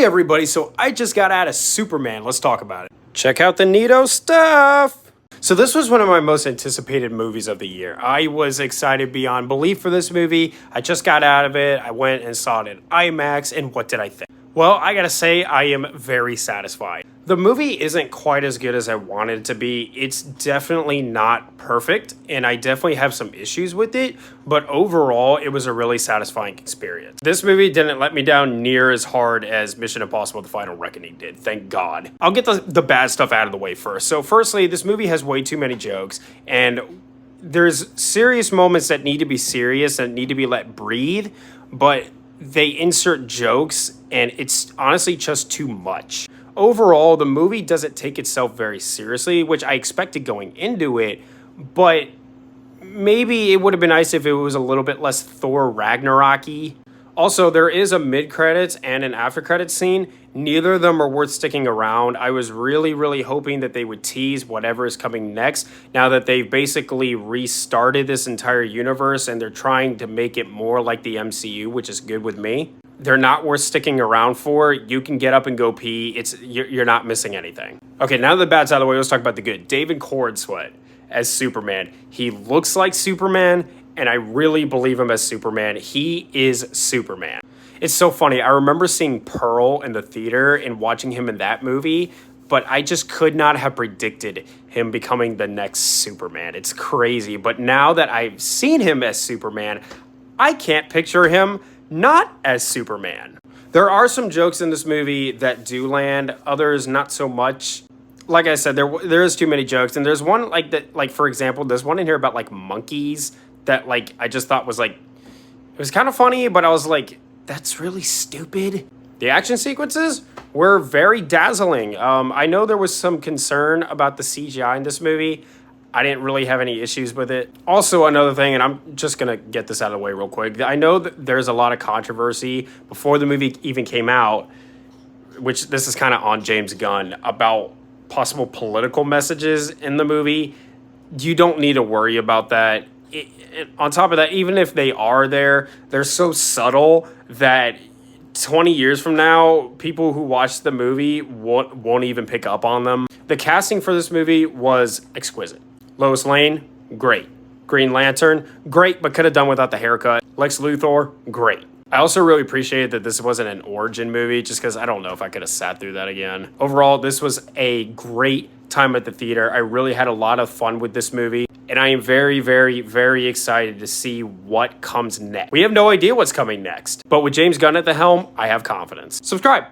Hey everybody, so I just got out of Superman. Let's talk about it. Check out the neato stuff. So this was one of my most anticipated movies of the year. I was excited beyond belief for this movie. I just got out of it. I went and saw it in IMAX, and what did I think? Well, I gotta say, I am very satisfied. The movie isn't quite as good as I wanted it to be. It's definitely not perfect, and I definitely have some issues with it, but overall, it was a really satisfying experience. This movie didn't let me down near as hard as Mission Impossible: The Final Reckoning did, thank God. I'll get the bad stuff out of the way first. So firstly, this movie has way too many jokes, and there's serious moments that need to be serious and need to be let breathe, but they insert jokes, and it's honestly just too much. Overall, the movie doesn't take itself very seriously, which I expected going into it, but maybe it would have been nice if it was a little bit less Thor Ragnarok-y. Also, there is a mid-credits and an after-credits scene. Neither of them are worth sticking around. I was really hoping that they would tease whatever is coming next, now that they've basically restarted this entire universe and they're trying to make it more like the MCU, which is good with me. They're not worth sticking around for. You can get up and go pee. You're not missing anything. Okay, now that the bad's out of the way, let's talk about the good. David Corenswet as Superman. He looks like Superman, and I really believe him as Superman. He is Superman. It's so funny. I remember seeing Pearl in the theater and watching him in that movie, but I just could not have predicted him becoming the next Superman. It's crazy. But now that I've seen him as Superman, I can't picture him not as Superman. There are some jokes in this movie that do land, others not so much. Like I said, there is too many jokes, and there's one like that, like for example, there's one in here about like monkeys that like I just thought was like, it was kind of funny, but I was like, that's really stupid. The action sequences were very dazzling. I know there was some concern about the CGI in this movie. I didn't really have any issues with it. Also, another thing, and I'm just going to get this out of the way real quick. I know that there's a lot of controversy before the movie even came out, which this is kind of on James Gunn, about possible political messages in the movie. You don't need to worry about that. On top of that, even if they are there, they're so subtle that 20 years from now, people who watch the movie won't even pick up on them. The casting for this movie was exquisite. Lois Lane, great. Green Lantern, great, but could have done without the haircut. Lex Luthor, great. I also really appreciated that this wasn't an origin movie, just because I don't know if I could have sat through that again. Overall, this was a great time at the theater. I really had a lot of fun with this movie, and I am very excited to see what comes next. We have no idea what's coming next, but with James Gunn at the helm, I have confidence. Subscribe.